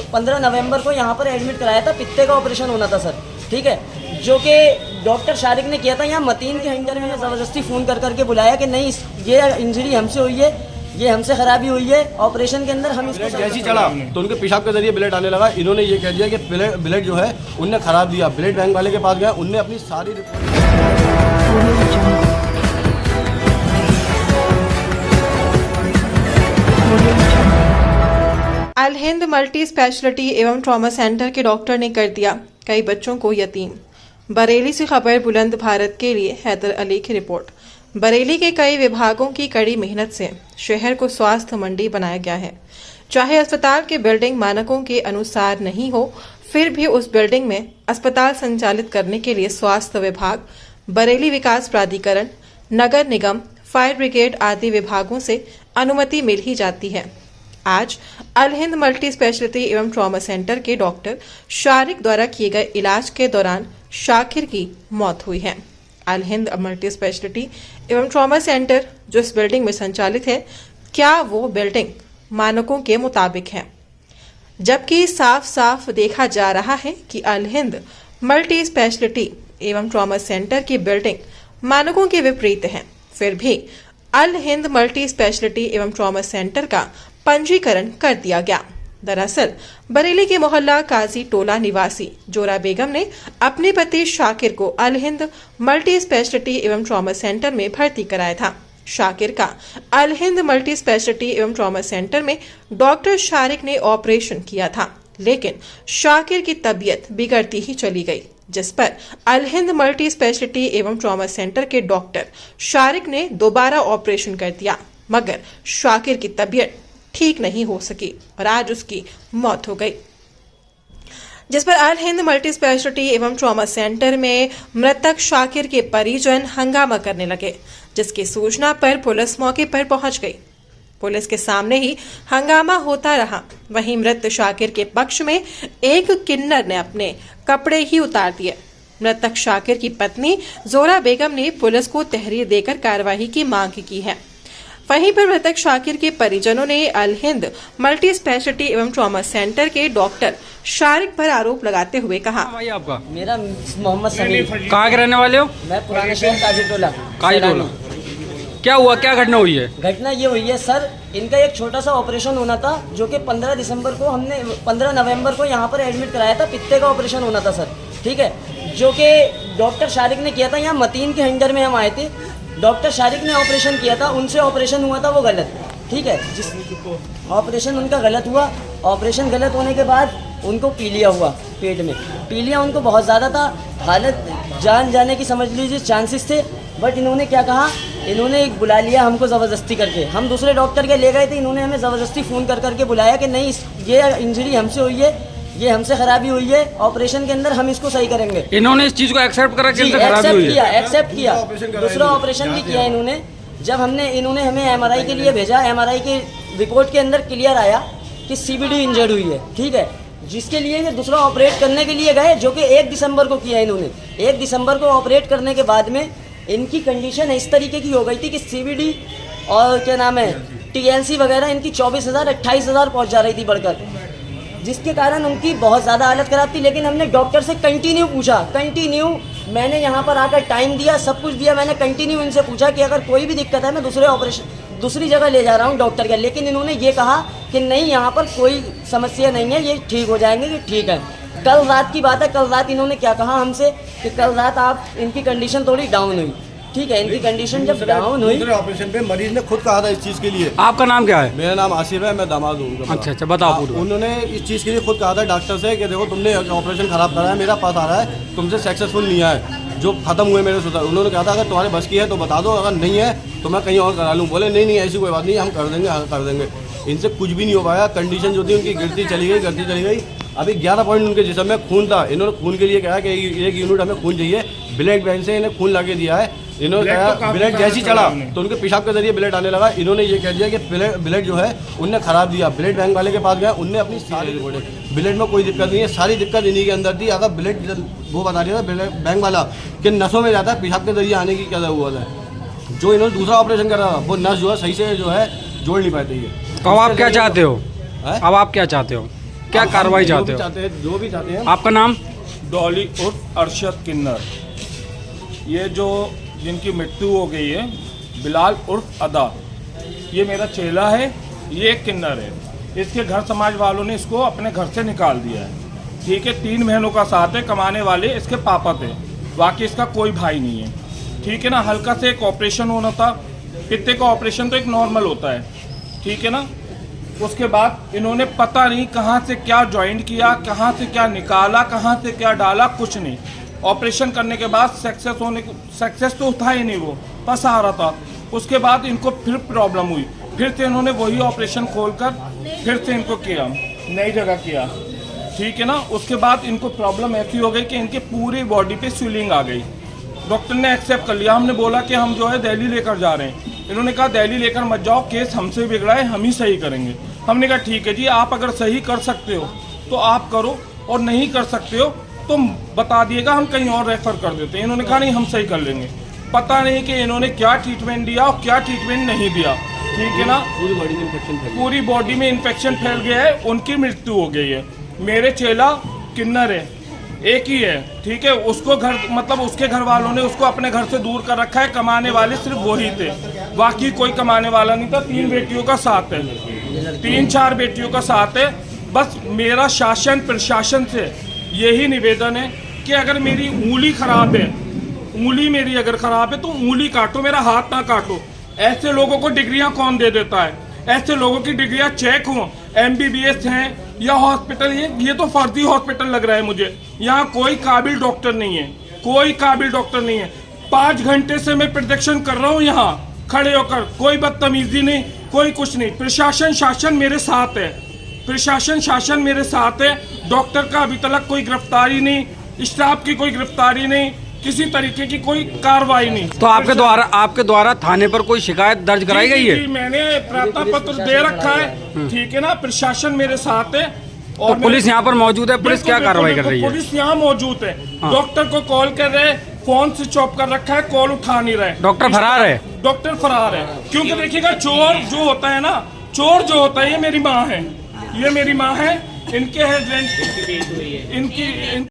15 नवंबर को यहाँ पर एडमिट कराया था, पित्ते का ऑपरेशन होना था सर, ठीक है, जो कि डॉक्टर शारिक ने किया था। यहाँ मतीन के अंडर में ज़बरदस्ती फ़ोन कर करके बुलाया कि नहीं ये इंजरी हमसे हुई है, ये हमसे खराबी हुई है, ऑपरेशन के अंदर हम इसको जैसे ही चढ़ा तो उनके पेशाब के जरिए ब्लड आने लगा। इन्होंने ये कह दिया कि ब्लड जो है उनने खराब दिया। ब्लड बैंक वाले के पास गया, उनने अपनी सारी अल हिंद मल्टी स्पेशलिटी एवं ट्रॉमा सेंटर के डॉक्टर ने कर दिया कई बच्चों को यतीम। बरेली से खबर बुलंद भारत के लिए हैदर अली की रिपोर्ट। बरेली के कई विभागों की कड़ी मेहनत से शहर को स्वास्थ्य मंडी बनाया गया है। चाहे अस्पताल की बिल्डिंग मानकों के अनुसार नहीं हो, फिर भी उस बिल्डिंग में अस्पताल संचालित करने के लिए स्वास्थ्य विभाग, बरेली विकास प्राधिकरण, नगर निगम, फायर ब्रिगेड आदि विभागों से अनुमति मिल ही जाती है। आज अल हिंद मल्टी स्पेशलिटी एवं ट्रॉमा सेंटर के डॉक्टर शारिक द्वारा किए गए इलाज के दौरान शाकिर की मौत हुई है। अल हिंद मल्टी स्पेशलिटी एवं ट्रॉमा सेंटर जो इस बिल्डिंग में संचालित है, क्या वो बिल्डिंग मानकों के मुताबिक है? जबकि साफ साफ देखा जा रहा है कि अल हिंद मल्टी स्पेशलिटी एवं ट्रॉमा सेंटर की बिल्डिंग मानकों के विपरीत है। फिर भी अल हिंद मल्टी स्पेशलिटी एवं ट्रॉमा सेंटर का पंजीकरण कर दिया गया। दरअसल बरेली के मोहल्ला काजी टोला निवासी जोरा बेगम ने अपने पति शाकिर को अल हिंद मल्टी स्पेशलिटी एवं ट्रॉमा सेंटर में भर्ती कराया था। शाकिर का अल हिंद मल्टी स्पेशलिटी एवं ट्रॉमा सेंटर में डॉक्टर शारिक ने ऑपरेशन किया था, लेकिन शाकिर की तबीयत बिगड़ती ही चली गई, जिस पर अल हिंद मल्टी स्पेशलिटी एवं ट्रॉमा सेंटर के डॉक्टर शारिक ने दोबारा ऑपरेशन कर दिया, मगर शाकिर की तबीयत ठीक नहीं हो सकी और आज उसकी मौत हो गई। जिस पर अल हिंद मल्टी स्पेशलिटी एवं ट्रॉमा सेंटर में मृतक शाकिर के परिजन हंगामा करने लगे, जिसकी सूचना पर पुलिस मौके पर पहुंच गई। पुलिस के सामने ही हंगामा होता रहा। वहीं मृत शाकिर के पक्ष में एक किन्नर ने अपने कपड़े ही उतार दिए। मृतक शाकिर की पत्नी जोरा बेगम ने पुलिस को तहरीर देकर कार्रवाई की मांग की है। वहीं पर मृतक शाकिर के परिजनों ने अल हिंद मल्टी स्पेशलिटी एवं ट्रॉमा सेंटर के डॉक्टर शारिक पर आरोप लगाते हुए कहा, भाई आपका मेरा मोहम्मद समीर, कहाँ के रहने वाले हो? मैं पुराने शहर काजी टोला। क्या हुआ, क्या घटना हुई है? घटना ये हुई है सर, इनका एक छोटा सा ऑपरेशन होना था, जो कि 15 नवंबर को यहाँ पर एडमिट कराया था। पित्ते का ऑपरेशन होना था सर, ठीक है, जो कि डॉक्टर शारिक ने किया था। यहाँ मतीन के अंडर में हम आए थे, डॉक्टर शारिक ने ऑपरेशन किया था, उनसे ऑपरेशन हुआ था वो गलत, ठीक है, जिस ऑपरेशन उनका गलत हुआ। ऑपरेशन गलत होने के बाद उनको पीलिया हुआ, पेट में पीलिया उनको बहुत ज़्यादा था, हालत जान जाने की समझ लीजिए चांसेस थे। बट इन्होंने क्या कहा, इन्होंने एक बुला लिया हमको ज़बरदस्ती करके। हम दूसरे डॉक्टर के ले गए थे, इन्होंने हमें ज़बरदस्ती फ़ोन कर करके बुलाया कि नहीं ये इंजरी हमसे हुई है, ये हमसे खराबी हुई है, ऑपरेशन के अंदर हम इसको सही करेंगे। इन्होंने इस चीज को एक्सेप्ट करा कि इनसे खराबी हुई है? एक्सेप्ट किया। दूसरा ऑपरेशन भी किया इन्होंने। जब इन्होंने हमें एमआरआई के लिए भेजा, एमआरआई की रिपोर्ट के अंदर क्लियर आया कि सीबीडी इंजर्ड हुई है, ठीक है, जिसके लिए ये दूसरा ऑपरेट करने के लिए गए, जो कि 1 दिसंबर को किया इन्होंने। 1 दिसंबर को ऑपरेट करने के बाद में इनकी कंडीशन इस तरीके की हो गई थी कि सीबीडी और क्या नाम है टीएलसी वगैरह इनकी 24,000 28,000 पहुँच जा रही थी बढ़कर, जिसके कारण उनकी बहुत ज़्यादा हालत ख़राब थी। लेकिन हमने डॉक्टर से कंटिन्यू पूछा, मैंने यहाँ पर आकर टाइम दिया, सब कुछ दिया, मैंने कंटिन्यू इनसे पूछा कि अगर कोई भी दिक्कत है मैं दूसरी जगह ले जा रहा हूँ डॉक्टर के। लेकिन इन्होंने ये कहा कि नहीं यहाँ पर कोई समस्या नहीं है, ये ठीक हो जाएंगे, ये ठीक है। कल रात की बात है, कल रात इन्होंने क्या कहा हमसे कि कल रात आप इनकी कंडीशन थोड़ी डाउन हुई, ठीक है, इनकी कंडीशन जब डाउन हुई, दूसरे ऑपरेशन पे मरीज ने खुद कहा था इस चीज़ के लिए। आपका नाम क्या है? मेरा नाम आसिफ है, मैं दामाद हूँ। अच्छा, बताओ। उन्होंने इस चीज़ के लिए खुद कहा था डॉक्टर से कि देखो तुमने ऑपरेशन खराब करा है, मेरा पास आ रहा है, तुमसे सक्सेसफुल नहीं है, जो खत्म हुए मेरे सुधार। उन्होंने कहा था अगर तुम्हारे बस की है तो बता दो, अगर नहीं है तो मैं कहीं और करा लूँ। बोले नहीं ऐसी कोई बात नहीं, हम कर देंगे, हाँ कर देंगे। इनसे कुछ भी नहीं हो पाया। कंडीशन जो थी उनकी गिरती चली गई। अभी 11 पॉइंट उनके जिस्म में खून था। इन्होंने खून के लिए कहा कि 1 यूनिट हमें खून चाहिए, ब्लड बैंक से इन्हें खून ला के दिया है। इन्होंने कहा ब्लड जैसे ही चढ़ा तो उनके पेशाब के जरिए ब्लड आने लगा। इन्होंने ये कह दिया कि ब्लड जो है उनने खराब दिया। ब्लड बैंक वाले के पास गया, उनने अपनी सारी रिपोर्टें, ब्लड में कोई दिक्कत नहीं है, सारी दिक्कत इन्हीं के अंदर थी। अगर ब्लड वो बता दिया था बैंक वाला कि नसों में जाता है, पेशाब के जरिए आने की क्या हुआ है। जो इन्होंने दूसरा ऑपरेशन करा वो नस जो है सही से जो है जोड़ नहीं पाते। ये तो अब आप क्या चाहते हो? अब आप क्या चाहते हो? क्या कार्रवाई चाहते हो? जो भी चाहते हैं। आपका नाम? डॉली उर्फ अरशद किन्नर। ये जो जिनकी मृत्यु हो गई है बिलाल उर्फ अदा, ये मेरा चेला है, ये एक किन्नर है। इसके घर समाज वालों ने इसको अपने घर से निकाल दिया है। ठीक है, 3 बहनों का साथ है, कमाने वाले इसके पापा थे, बाकी इसका कोई भाई नहीं है। ठीक है ना, हल्का से एक ऑपरेशन होना था, पित्ते का ऑपरेशन तो एक नॉर्मल होता है, ठीक है ना। उसके बाद इन्होंने पता नहीं कहाँ से क्या ज्वाइंट किया, कहाँ से क्या निकाला, कहाँ से क्या डाला, कुछ नहीं। ऑपरेशन करने के बाद सक्सेस तो था ही नहीं, वो पस आ रहा था। उसके बाद इनको फिर प्रॉब्लम हुई, फिर से इन्होंने वही ऑपरेशन खोलकर फिर से इनको किया, नई जगह किया, ठीक है ना। उसके बाद इनको प्रॉब्लम ऐसी हो गई कि इनकी पूरी बॉडी पे स्वेलिंग आ गई। डॉक्टर ने एक्सेप्ट कर लिया। हमने बोला कि हम जो है दिल्ली लेकर जा रहे हैं। इन्होंने कहा दिल्ली लेकर मत जाओ, केस हमसे बिगड़ा है, हम ही सही करेंगे। हमने कहा ठीक है जी, आप अगर सही कर सकते हो तो आप करो, और नहीं कर सकते हो तो बता दिएगा, हम कहीं और रेफर कर देते हैं। इन्होंने कहा नहीं, हम सही कर लेंगे। पता नहीं कि इन्होंने क्या ट्रीटमेंट दिया और क्या ट्रीटमेंट नहीं दिया, ठीक है ना। पूरी बॉडी में इन्फेक्शन फैल गया। पूरी बॉडी में इन्फेक्शन फैल गया है, उनकी मृत्यु हो गई है। मेरे चेला किन्नर है, एक ही है, ठीक है। उसको घर मतलब उसके घर वालों ने उसको अपने घर से दूर कर रखा है, कमाने वाले सिर्फ वही थे, बाकी कोई कमाने वाला नहीं था। 3 बेटियों का साथ है, 3-4 बेटियों का साथ है। बस मेरा शासन प्रशासन से यही निवेदन है कि अगर मेरी उंगली खराब है, उंगली मेरी अगर खराब है तो उंगली काटो, मेरा हाथ ना काटो। ऐसे लोगों को डिग्रियां कौन दे देता है? ऐसे लोगों की डिग्रियां चेक हो, MBBS हैं या हॉस्पिटल, ये तो फर्जी हॉस्पिटल लग रहा है मुझे। यहाँ कोई काबिल डॉक्टर नहीं है, कोई काबिल डॉक्टर नहीं है। 5 घंटे से मैं प्रोटेक्शन कर रहा हूँ यहाँ खड़े होकर, कोई बदतमीजी नहीं, कोई कुछ नहीं। प्रशासन शासन मेरे साथ है, प्रशासन शासन मेरे साथ है। डॉक्टर का अभी तक कोई गिरफ्तारी नहीं, स्टाफ की कोई गिरफ्तारी नहीं, किसी तरीके की कोई कार्रवाई नहीं। तो आपके द्वारा थाने पर कोई शिकायत दर्ज कराई गई है? जी, मैंने प्रार्थना पत्र दे रखा है, ठीक है ना। प्रशासन मेरे साथ है और तो पुलिस यहाँ पर मौजूद है। पुलिस क्या कार्रवाई कर रही है? पुलिस यहाँ मौजूद है। डॉक्टर को कॉल कर रहे, फोन स्विच ऑफ कर रखा है, कॉल उठा नहीं रहे। डॉक्टर फरार है? डॉक्टर फरार है, क्योंकि देखिएगा चोर जो होता है ना, चोर जो होता है, ये मेरी माँ है, ये मेरी माँ है, इनके हस्बैंड, इनकी